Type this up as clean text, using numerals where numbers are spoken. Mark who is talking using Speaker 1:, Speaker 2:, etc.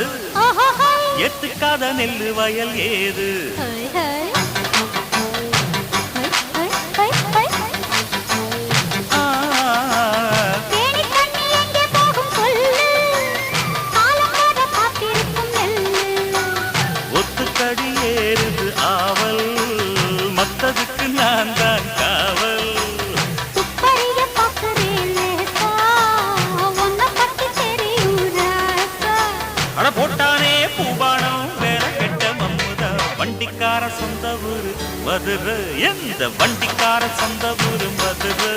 Speaker 1: அது எத்துக்காத நெல்லு வயல் ஏது ஒத்துக்கடி ஏறுது ஆவல் மத்ததுக்கு நான் தான் காவல் அட போட்டானே பூபானம் வேற கெட்ட மம்முதா வண்டிக்கார சொந்த ஊரு மதுரை எந்த வண்டிக்கார சொந்த ஊரு மதுரை